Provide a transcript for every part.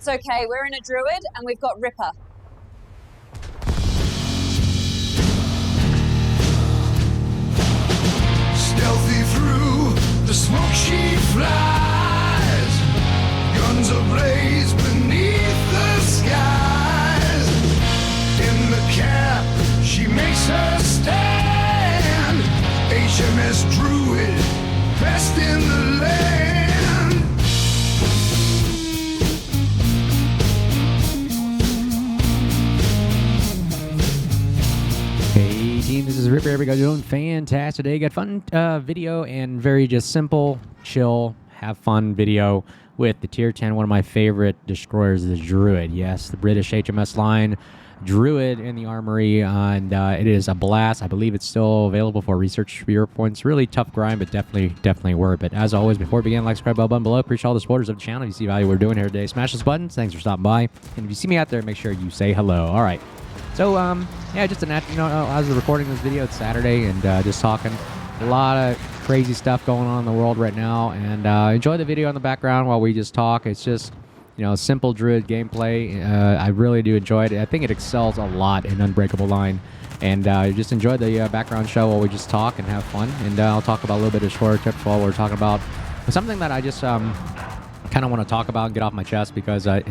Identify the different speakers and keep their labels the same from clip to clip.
Speaker 1: It's okay, we're in a Druid and we've got Ripper.
Speaker 2: Stealthy through the smoke she flies, guns ablaze beneath the skies. In the cap, she makes her stand. HMS Druid, best in the land.
Speaker 3: Hey team, this is Ripper. Everybody doing fantastic today. Got fun video and very just simple, chill, have fun video with the tier 10, one of my favorite destroyers, the Druid. Yes, the British HMS line Druid in the armory, and it is a blast. I believe it's still available for research viewer points. Really tough grind, but definitely worth it. As always, before we begin, like, subscribe, button below. Appreciate all the supporters of the channel. If you see value we're doing here today, smash those buttons. Thanks for stopping by. And if you see me out there, make sure you say hello. All right. So, yeah, just as we're recording this video, it's Saturday, and just talking a lot of crazy stuff going on in the world right now, and enjoy the video in the background while we just talk. It's just, simple Druid gameplay. I really do enjoy it. I think it excels a lot in Unbreakable Line, and just enjoy the background show while we just talk and have fun, and I'll talk about a little bit of short tips while we're talking about something that I just kind of want to talk about and get off my chest, because it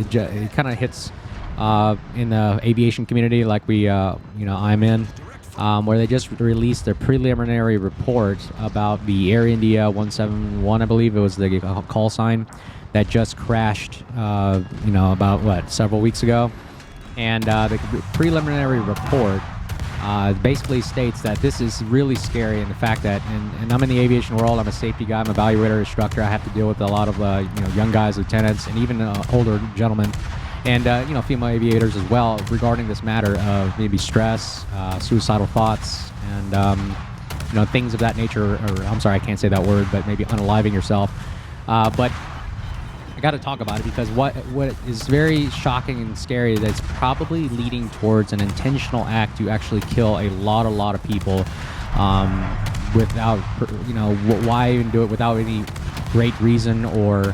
Speaker 3: kind of hits in the aviation community, like I'm in, where they just released their preliminary report about the Air India 171, I believe it was the call sign, that just crashed, about several weeks ago. And the preliminary report basically states that this is really scary, and the fact that, and I'm in the aviation world, I'm a safety guy, I'm an evaluator, instructor, I have to deal with a lot of young guys, lieutenants, and even older gentlemen, and female aviators as well, regarding this matter of maybe stress, suicidal thoughts, and things of that nature. Or I'm sorry, I can't say that word, but maybe unaliving yourself. But I got to talk about it, because what is very shocking and scary is that it's probably leading towards an intentional act to actually kill a lot of people, without why even do it without any great reason, or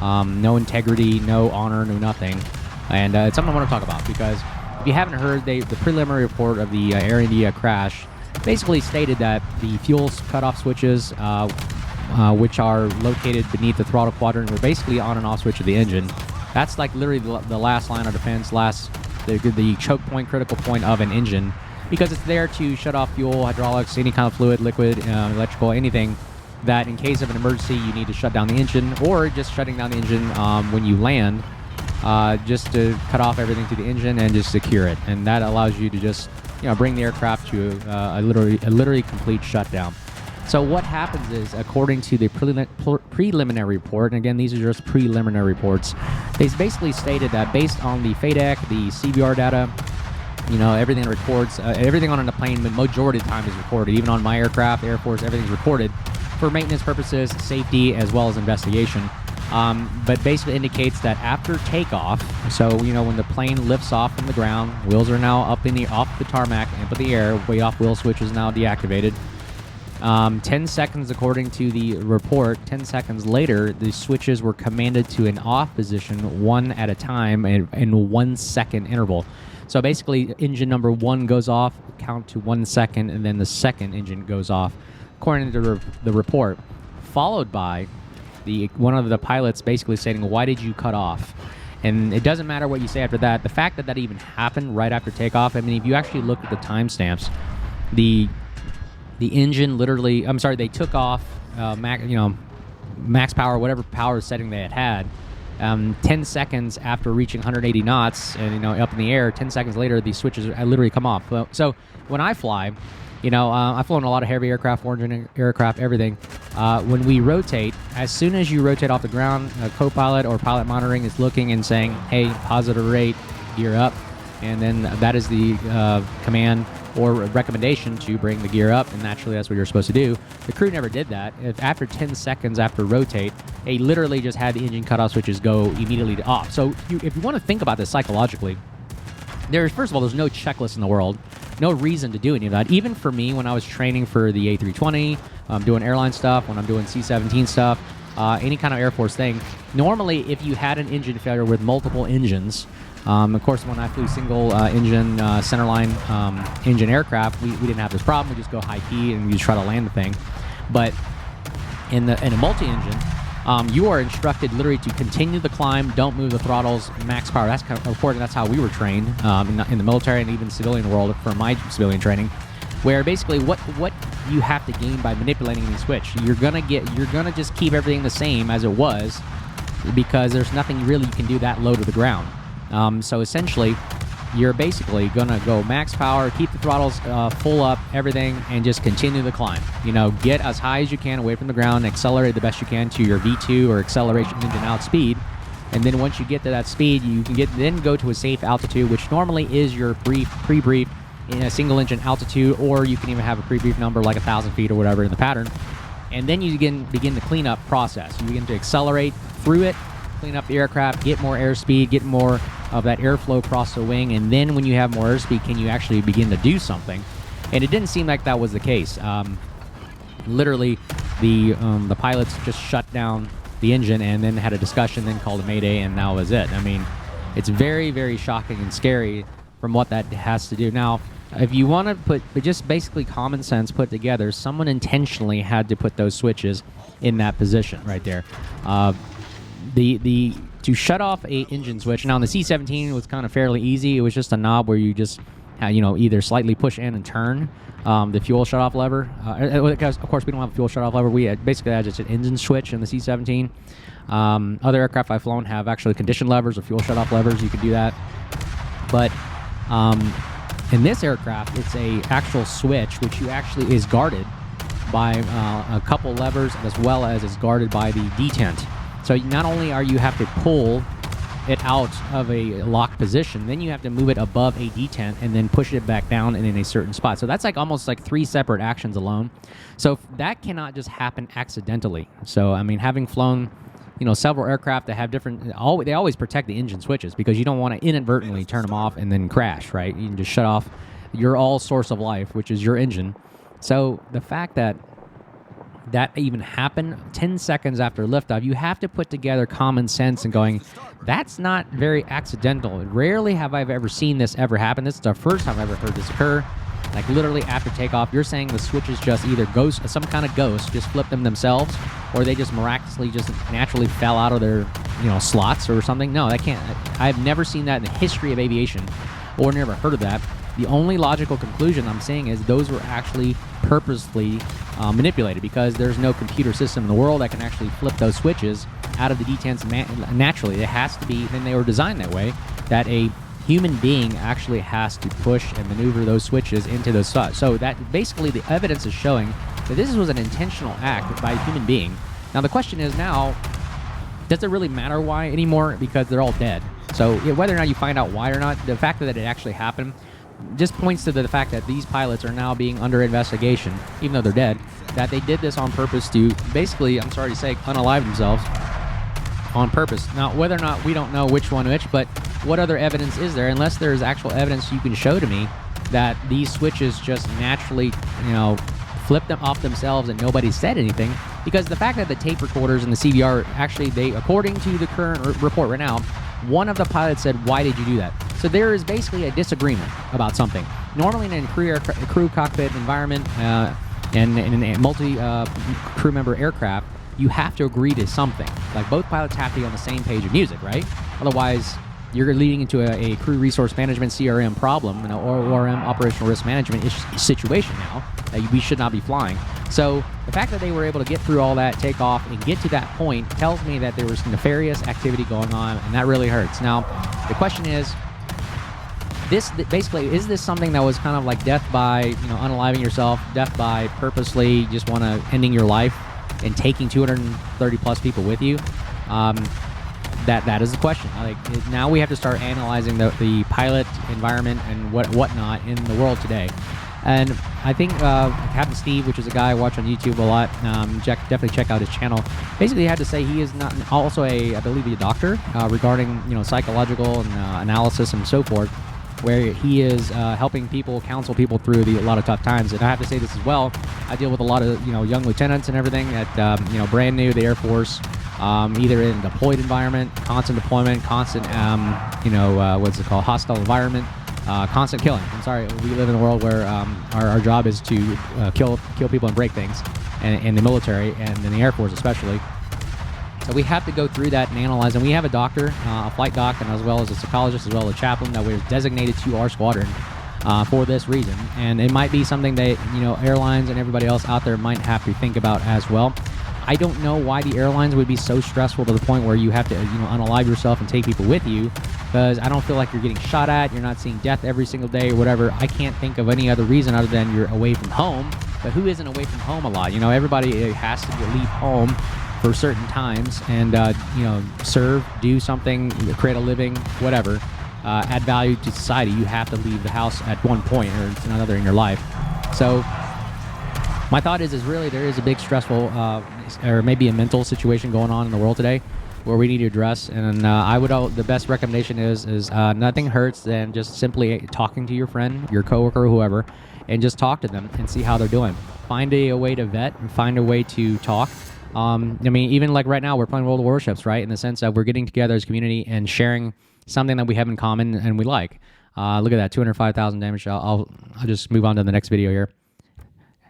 Speaker 3: no integrity, no honor, no nothing. And it's something I want to talk about, because if you haven't heard, the preliminary report of the Air India crash basically stated that the fuel cutoff switches, which are located beneath the throttle quadrant, were basically on and off switch of the engine. That's like literally the last line of defense, the choke point, critical point of an engine, because it's there to shut off fuel, hydraulics, any kind of fluid, liquid, electrical, anything that in case of an emergency you need to shut down the engine, or just shutting down the engine when you land, just to cut off everything to the engine and just secure it. And that allows you to just bring the aircraft to a literally complete shutdown. So what happens is, according to the preliminary report, and again, these are just preliminary reports, they basically stated that based on the FADEC, the CBR data, everything records, everything on a plane, the majority of the time is recorded. Even on my aircraft, Air Force, everything's recorded for maintenance purposes, safety, as well as investigation. But basically indicates that after takeoff, so when the plane lifts off from the ground, wheels are now off the tarmac, up in the air, way off wheel switch is now deactivated. 10 seconds, according to the report, 10 seconds later, the switches were commanded to an off position, one at a time, in 1 second interval. So basically, engine number 1 goes off, count to 1 second, and then the second engine goes off, according to the report, followed by one of the pilots basically saying, "Why did you cut off?" And it doesn't matter what you say after that. The fact that that even happened right after takeoff, I mean, if you actually look at the timestamps, the engine literally, they took off max power, whatever power setting they had 10 seconds after reaching 180 knots and up in the air. 10 seconds later, these switches literally come off. So when I fly, I've flown a lot of heavy aircraft, foreign aircraft, everything. When we rotate, as soon as you rotate off the ground, a co-pilot or pilot monitoring is looking and saying, "Hey, positive rate, gear up," and then that is the command or recommendation to bring the gear up, and naturally that's what you're supposed to do. The crew never did that. After 10 seconds after rotate, they literally just had the engine cutoff switches go immediately to off. So if you want to think about this psychologically, first of all, there's no checklist in the world, no reason to do any of that. Even for me, when I was training for the A320, doing airline stuff, when I'm doing C-17 stuff, any kind of Air Force thing. Normally, if you had an engine failure with multiple engines, of course, when I flew single engine centerline engine aircraft, we didn't have this problem. We just go high key and we just try to land the thing. But in a multi-engine, you are instructed literally to continue the climb, don't move the throttles, max power. That's kind of important. That's how we were trained in the military and even civilian world for my civilian training, where basically what you have to gain by manipulating the switch, you're gonna just keep everything the same as it was, because there's nothing really you can do that low to the ground. So essentially, you're basically gonna go max power, keep the throttles full up, everything, and just continue the climb. You know, get as high as you can away from the ground, accelerate the best you can to your V2 or acceleration engine out speed, and then once you get to that speed, you can then go to a safe altitude, which normally is your pre-brief in a single engine altitude, or you can even have a pre-brief number like 1,000 feet or whatever in the pattern, and then you begin the cleanup process. You begin to accelerate through it, clean up the aircraft, get more airspeed, get more of that airflow across the wing, and then when you have more airspeed, can you actually begin to do something? And it didn't seem like that was the case. Literally, the pilots just shut down the engine and then had a discussion, then called a mayday, and that was it. I mean, it's very, very shocking and scary from what that has to do. Now, if you want to put just basically common sense put together, someone intentionally had to put those switches in that position right there. To shut off a engine switch. Now, on the C-17, it was kind of fairly easy. It was just a knob where you just, either slightly push in and turn the fuel shut-off lever. Of course, we don't have a fuel shut-off lever. We basically had just an engine switch in the C-17. Other aircraft I've flown have actually condition levers or fuel shut-off levers. You can do that. But in this aircraft, it's a actual switch, which actually is guarded by a couple levers, as well as is guarded by the detent. So not only are you have to pull it out of a locked position, then you have to move it above a detent and then push it back down and in a certain spot. So that's like almost like 3 separate actions alone. So that cannot just happen accidentally. So I mean, having flown, several aircraft that have different, they always protect the engine switches, because you don't want to inadvertently turn them off and then crash, right? You can just shut off your all source of life, which is your engine. So the fact that even happened 10 seconds after liftoff, you have to put together common sense and going, that's not very accidental. Rarely have I ever seen this ever happen. This is the first time I've ever heard this occur. Like literally after takeoff, you're saying the switches just either some kind of ghost just flipped them themselves, or they just miraculously just naturally fell out of their slots or something. No, that can't. I've never seen that in the history of aviation, or never heard of that. The only logical conclusion I'm saying is those were actually purposely manipulated, because there's no computer system in the world that can actually flip those switches out of the detents naturally. It has to be, then they were designed that way, that a human being actually has to push and maneuver those switches into those slots. So that basically the evidence is showing that this was an intentional act by a human being. Now the question is now, does it really matter why anymore? Because they're all dead. So whether or not you find out why or not, the fact that it actually happened just points to the fact that these pilots are now being under investigation, even though they're dead, that they did this on purpose to basically, I'm sorry to say, unalive themselves on purpose. Now, whether or not we don't know which, but what other evidence is there? Unless there's actual evidence you can show to me that these switches just naturally, flip them off themselves and nobody said anything. Because the fact that the tape recorders and the CVR, actually, according to the current report right now, one of the pilots said, "Why did you do that?" So there is basically a disagreement about something. Normally in a crew cockpit environment and in a multi-crew member aircraft, you have to agree to something. Like both pilots have to be on the same page of music, right? Otherwise, you're leading into a crew resource management CRM problem, or ORM, operational risk management situation now that we should not be flying. So the fact that they were able to get through all that, take off, and get to that point tells me that there was nefarious activity going on, and that really hurts. Now, the question is, basically, is this something that was kind of like death by, unaliving yourself, death by purposely just ending your life and taking 230 plus people with you? That is the question. Now we have to start analyzing the pilot environment and whatnot in the world today. And I think Captain Steve, which is a guy I watch on YouTube a lot, definitely check out his channel. Basically, he had to say he is not also I believe a doctor regarding psychological and analysis and so forth. where he is helping people, counsel people through a lot of tough times. And I have to say this as well. I deal with a lot of young lieutenants and everything that brand new to the Air Force, either in a deployed environment, constant deployment, constant what's it called, hostile environment, constant killing. I'm sorry, we live in a world where our job is to kill people and break things, and in the military and in the Air Force especially. So we have to go through that and analyze. And we have a doctor, a flight doc, and as well as a psychologist, as well as a chaplain that was designated to our squadron for this reason. And it might be something that airlines and everybody else out there might have to think about as well. I don't know why the airlines would be so stressful to the point where you have to unalive yourself and take people with you, because I don't feel like you're getting shot at. You're not seeing death every single day or whatever. I can't think of any other reason other than you're away from home. But who isn't away from home a lot? Everybody has to leave home for certain times and serve, do something, create a living, whatever, add value to society. You have to leave the house at one point or another in your life. So my thought is really there is a big stressful or maybe a mental situation going on in the world today where we need to address. And the best recommendation is nothing hurts than just simply talking to your friend, your coworker, whoever, and just talk to them and see how they're doing. Find a way to vet and find a way to talk. Even like right now, we're playing World of Warships, right? In the sense that we're getting together as a community and sharing something that we have in common and we like. Look at that, 205,000 damage. I'll just move on to the next video here.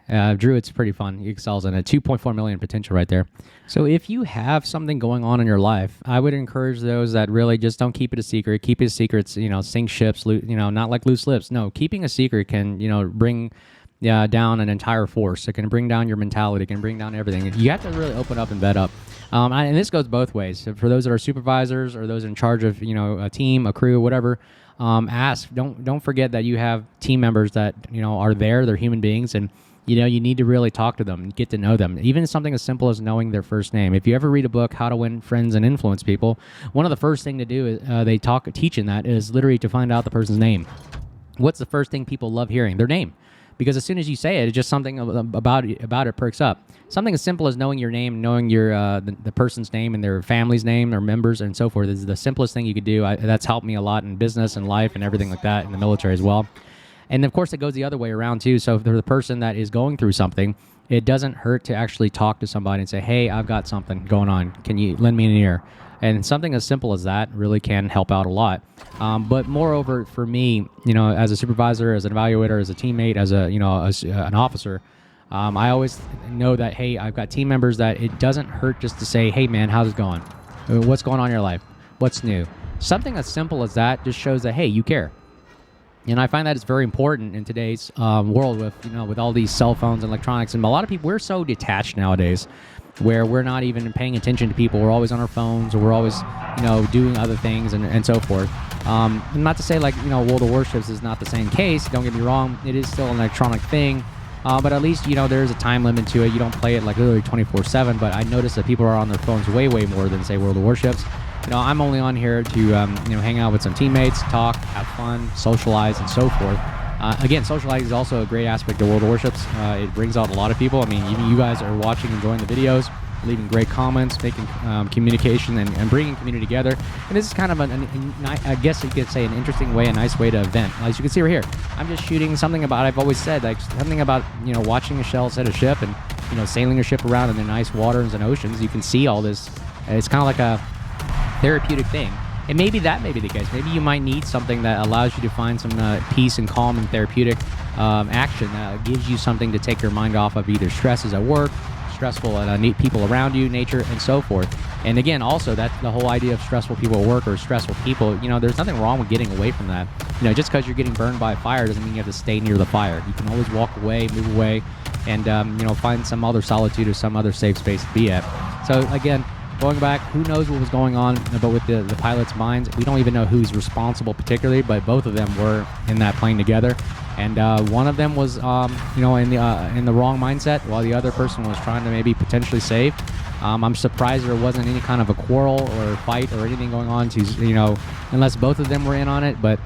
Speaker 3: Druid's pretty fun. He excels in it. 2.4 million potential right there. So if you have something going on in your life, I would encourage those that really just don't keep it a secret. Keep it a secret. Sink ships. Not like loose lips. No, keeping a secret can bring down an entire force. It can bring down your mentality. It can bring down everything. You have to really open up and vet up. And this goes both ways. So for those that are supervisors or those in charge of a team, a crew, whatever, ask. Don't forget that you have team members that are there. They're human beings, and you need to really talk to them and get to know them. Even something as simple as knowing their first name. If you ever read a book, How to Win Friends and Influence People, one of the first thing to do is teach in that is literally to find out the person's name. What's the first thing people love hearing? Their name. Because as soon as you say it, it's just something about it perks up. Something as simple as knowing your name, knowing your the person's name and their family's name, their members, and so forth is the simplest thing you could do. That's helped me a lot in business and life and everything like that, in the military as well. And of course, it goes the other way around too. So if they're the person that is going through something, it doesn't hurt to actually talk to somebody and say, "Hey, I've got something going on. Can you lend me an ear?" And something as simple as that really can help out a lot. But moreover, for me, as a supervisor, as an evaluator, as a teammate, as an officer, I always know that, hey, I've got team members that it doesn't hurt just to say, "Hey, man, how's it going? What's going on in your life? What's new?" Something as simple as that just shows that, hey, you care. And I find that it's very important in today's world with all these cell phones and electronics. And a lot of people, we're so detached nowadays where we're not even paying attention to people. We're always on our phones, or we're always, doing other things and so forth. Not to say World of Warships is not the same case. Don't get me wrong. It is still an electronic thing. But at least, there's a time limit to it. You don't play it like literally 24/7. But I notice that people are on their phones way, way more than, say, World of Warships. I'm only on here to, hang out with some teammates, talk, have fun, socialize, and so forth. Again, socializing is also a great aspect of World of Warships. It brings out a lot of people. I mean, even you guys are watching, enjoying the videos, leaving great comments, making communication and bringing community together. And this is kind of I guess you could say, an interesting way, a nice way to vent. As you can see right here, I'm just shooting something about, I've always said, like something about, watching a shell set a ship and, sailing a ship around in the nice waters and oceans. You can see all this. It's kind of like a therapeutic thing. And maybe that may be the case. Maybe you might need something that allows you to find some peace and calm and therapeutic action that gives you something to take your mind off of either stresses at work, stressful people around you, nature, and so forth. And again, also, that's the whole idea of stressful people at work or stressful people. There's nothing wrong with getting away from that. Just because you're getting burned by a fire doesn't mean you have to stay near the fire. You can always walk away, move away, and find some other solitude or some other safe space to be at. So again, going back, who knows what was going on, but with the pilot's minds, we don't even know who's responsible particularly, but both of them were in that plane together. And one of them was, in the wrong mindset, while the other person was trying to maybe potentially save. I'm surprised there wasn't any kind of a quarrel or fight or anything going on unless both of them were in on it. But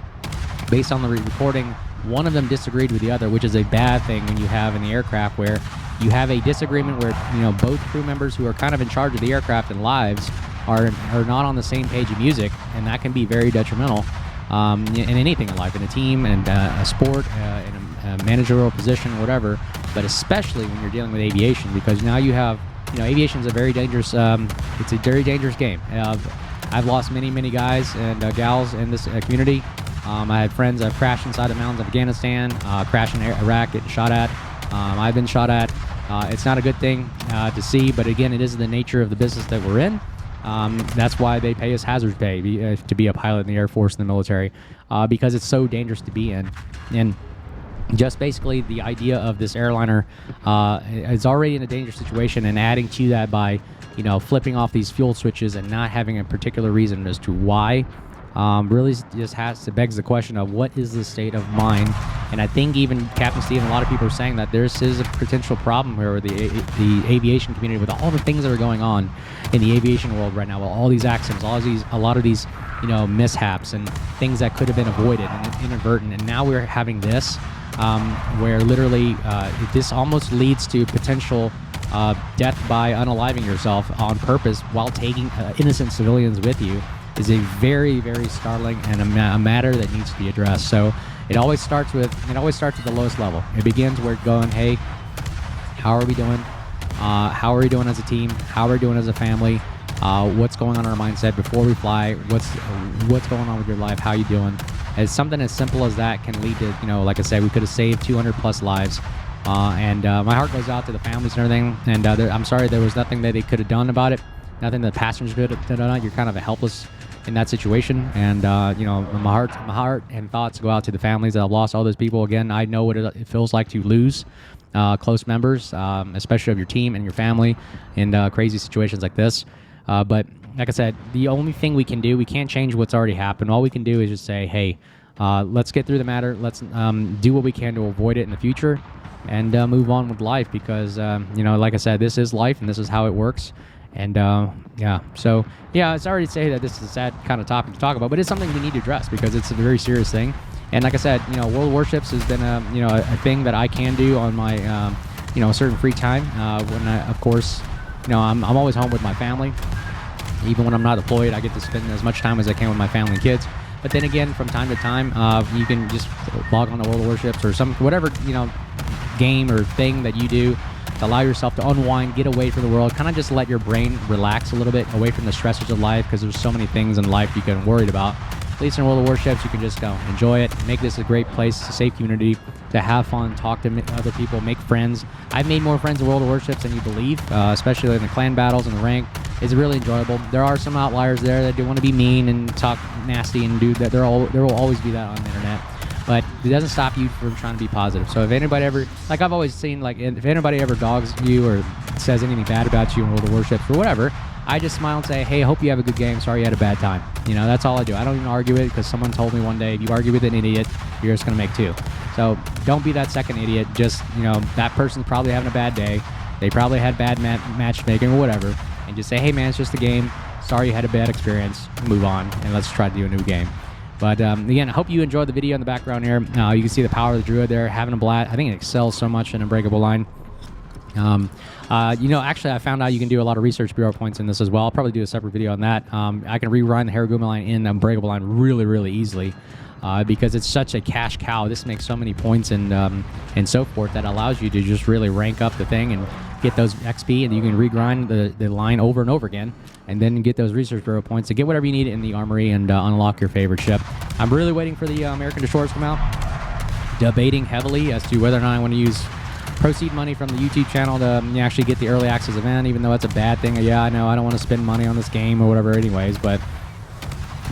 Speaker 3: based on the recording, one of them disagreed with the other, which is a bad thing when you have in the aircraft where you have a disagreement where both crew members who are kind of in charge of the aircraft and lives are not on the same page of music, and that can be very detrimental. in anything in life, in a team, and a sport, in a managerial position, whatever. But especially when you're dealing with aviation, because now you have, aviation is a very dangerous. It's a very dangerous game. I've lost many guys and gals in this community. I had friends that have crashed inside the mountains of Afghanistan, crashed in Iraq, getting shot at. I've been shot at. It's not a good thing to see, but again, it is the nature of the business that we're in. That's why they pay us hazard pay to be a pilot in the Air Force and the military, because it's so dangerous to be in. And just basically the idea of this airliner is already in a dangerous situation, and adding to that by, flipping off these fuel switches and not having a particular reason as to why, really just begs the question of what is the state of mind. And I think even Captain Steve and a lot of people are saying that there is a potential problem here with the aviation community, with all the things that are going on in the aviation world right now, with all these accidents, a lot of these mishaps and things that could have been avoided and inadvertent. And now we're having this, where literally this almost leads to potential death by unaliving yourself on purpose while taking innocent civilians with you, is a very, very startling and a matter that needs to be addressed. So it always starts at the lowest level. It begins where going, hey, how are we doing? How are we doing as a team? How are we doing as a family? What's going on in our mindset before we fly? What's going on with your life? How you doing? It's something as simple as that can lead to, like I said, we could have saved 200 plus lives. And my heart goes out to the families and everything. And I'm sorry there was nothing that they could have done about it. Nothing that the passengers could have done. You're kind of helpless in that situation. And my heart and thoughts go out to the families that have lost all those people. Again, I know what it feels like to lose close members, especially of your team and your family, in crazy situations like this. But like I said, the only thing we can do, we can't change what's already happened. All we can do is just say, hey, let's get through the matter. Let's do what we can to avoid it in the future, and move on with life. Because like I said, this is life, and this is how it works. And it's already to say that this is a sad kind of topic to talk about, but it's something we need to address because it's a very serious thing. And like I said, World of Warships has been a thing that I can do on my certain free time. When I, of course, I'm always home with my family. Even when I'm not deployed, I get to spend as much time as I can with my family and kids. But then again, from time to time, you can just log on to World of Warships or whatever game or thing that you do. Allow yourself to unwind, get away from the world, kind of just let your brain relax a little bit away from the stressors of life, because there's so many things in life you can worry about. At least in World of Warships, you can just go enjoy it, make this a great place, a safe community to have fun, talk to other people, make friends. I've made more friends in World of Warships than you believe, especially in the clan battles and the rank. It's really enjoyable. There are some outliers there that do want to be mean and talk nasty and do that. There will always be that on the internet. But it doesn't stop you from trying to be positive. So if anybody ever, like I've always seen, like if anybody ever dogs you or says anything bad about you in World of Warships or whatever, I just smile and say, hey, hope you have a good game. Sorry you had a bad time. That's all I do. I don't even argue it, because someone told me one day, if you argue with an idiot, you're just going to make two. So don't be that second idiot. Just, that person's probably having a bad day. They probably had bad matchmaking or whatever. And just say, hey, man, it's just a game. Sorry you had a bad experience. Move on, and let's try to do a new game. But again, I hope you enjoyed the video in the background here. You can see the power of the Druid there, having a blast. I think it excels so much in Unbreakable Line. Actually, I found out you can do a lot of research bureau points in this as well. I'll probably do a separate video on that. I can rerun the Haraguma line in Unbreakable Line really, really easily, because it's such a cash cow. This makes so many points and so forth that allows you to just really rank up the thing and get those XP, and you can regrind the line over and over again, and then get those research bureau points to get whatever you need in the armory and unlock your favorite ship. I'm really waiting for the American destroyers to come out. Debating heavily as to whether or not I want to use proceed money from the YouTube channel to actually get the early access event, even though that's a bad thing. Yeah, I know I don't want to spend money on this game or whatever anyways, but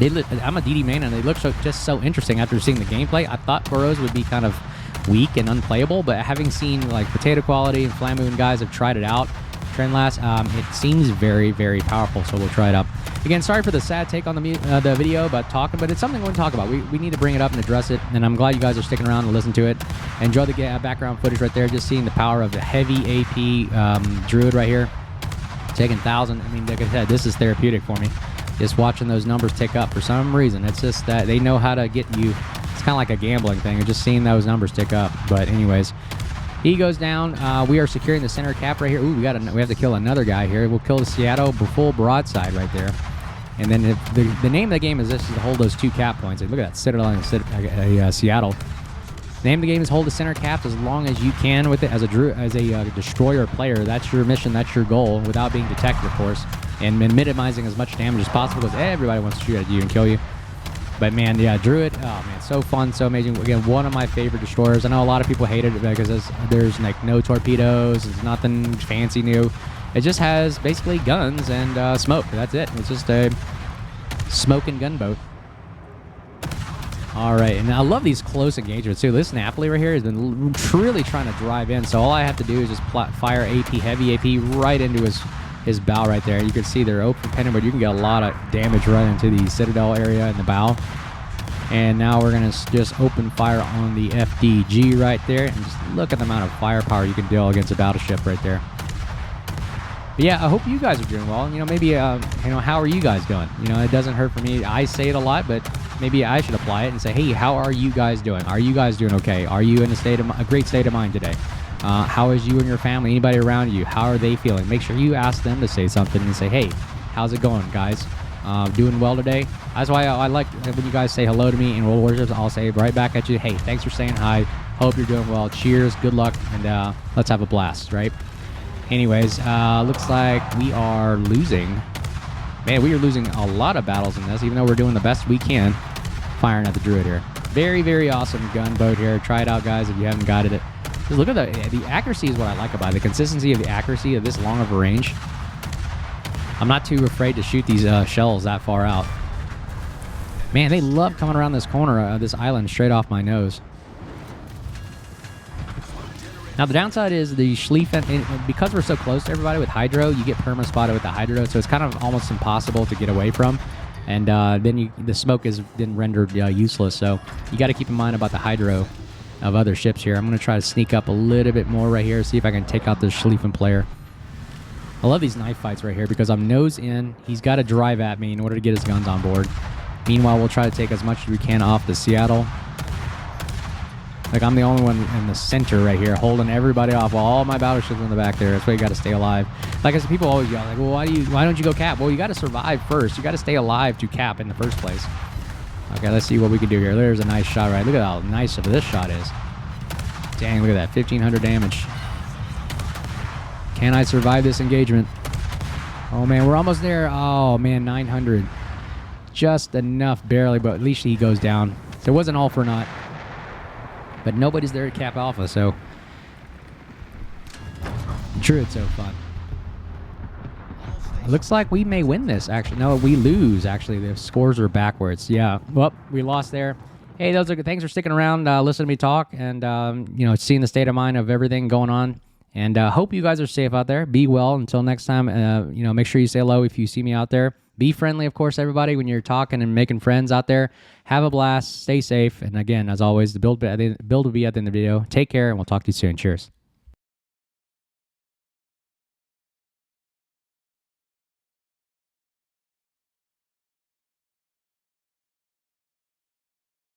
Speaker 3: I'm a DD main, and they look just so interesting after seeing the gameplay. I thought Burrows would be kind of weak and unplayable, but having seen like Potato Quality and Flamoon guys have tried it out, Trend Last, it seems very, very powerful, so we'll try it out. Again, sorry for the sad take on the video about talking, but it's something we're going to talk about. We need to bring it up and address it, and I'm glad you guys are sticking around to listen to it. Enjoy the background footage right there, just seeing the power of the heavy AP Druid right here, taking 1,000. I mean, like I said, this is therapeutic for me. Just watching those numbers tick up for some reason. It's just that they know how to get you. It's kind of like a gambling thing. You're just seeing those numbers tick up. But anyways, he goes down. We are securing the center cap right here. Ooh, we have to kill another guy here. We'll kill the Seattle full broadside right there. And then if the name of the game is this, is to hold those 2 cap points. Like, look at that, Citadel and Seattle. The name of the game is hold the center caps as long as you can with it as a destroyer player. That's your mission, that's your goal, without being detected, of course, and minimizing as much damage as possible because everybody wants to shoot at you and kill you. But man, yeah, Druid, oh man, so fun, so amazing. Again, one of my favorite destroyers. I know a lot of people hate it because there's like no torpedoes, it's nothing fancy new. It just has basically guns and smoke. That's it. It's just a smoking gunboat. All right, and I love these close engagements too. This Napoli right here has been truly trying to drive in, so all I have to do is just fire AP, heavy AP, right into his bow right there. You can see they're open pendant, but you can get a lot of damage right into the Citadel area in the bow. And now we're going to just open fire on the FDG right there, and just look at the amount of firepower you can deal against a battleship right there. But yeah, I hope you guys are doing well. You know, maybe, how are you guys doing? You know, it doesn't hurt for me. I say it a lot, but maybe I should apply it and say, hey, how are you guys doing? Are you guys doing okay? Are you in a great state of mind today? How is you and your family, anybody around you, how are they feeling? Make sure you ask them to say something and say, hey, how's it going, guys? Doing well today? That's why I like when you guys say hello to me in World of Warships. I'll say right back at you, hey, thanks for saying hi. Hope you're doing well. Cheers, good luck, and let's have a blast, right? Anyways, looks like we are losing. Man, we are losing a lot of battles in this, even though we're doing the best we can firing at the Druid here. Very, very awesome gunboat here. Try it out, guys, if you haven't got it. Just look at the accuracy is what I like about it. The consistency of the accuracy of this long of a range. I'm not too afraid to shoot these shells that far out. Man, they love coming around this corner of this island straight off my nose. Now, the downside is the Schlieffen, because we're so close to everybody with Hydro, you get perma-spotted with the Hydro, so it's kind of almost impossible to get away from. And then the smoke is then rendered useless, so you got to keep in mind about the Hydro of other ships here. I'm going to try to sneak up a little bit more right here, see if I can take out this Schlieffen player. I love these knife fights right here because I'm nose in. He's got to drive at me in order to get his guns on board. Meanwhile, we'll try to take as much as we can off the Seattle. Like, I'm the only one in the center right here, holding everybody off. All my battleships in the back there. That's why you got to stay alive. Like I said, people always yell, like, well, why don't you go cap? Well, you got to survive first. You got to stay alive to cap in the first place. Okay, let's see what we can do here. There's a nice shot, right? Look at how nice of this shot is. Dang, look at that, 1,500 damage. Can I survive this engagement? Oh, man, we're almost there. Oh, man, 900. Just enough, barely, but at least he goes down. So it wasn't all for naught. But nobody's there to cap alpha, so Druid's so fun. It looks like we may win this, actually. No, we lose, actually. The scores are backwards. Yeah, well, we lost there. Hey, those are good. Thanks for sticking around, listening to me talk, and, seeing the state of mind of everything going on. And hope you guys are safe out there. Be well. Until next time, make sure you say hello if you see me out there. Be friendly, of course, everybody, when you're talking and making friends out there. Have a blast. Stay safe. And again, as always, the build will be at the end of the video. Take care, and we'll talk to you soon. Cheers.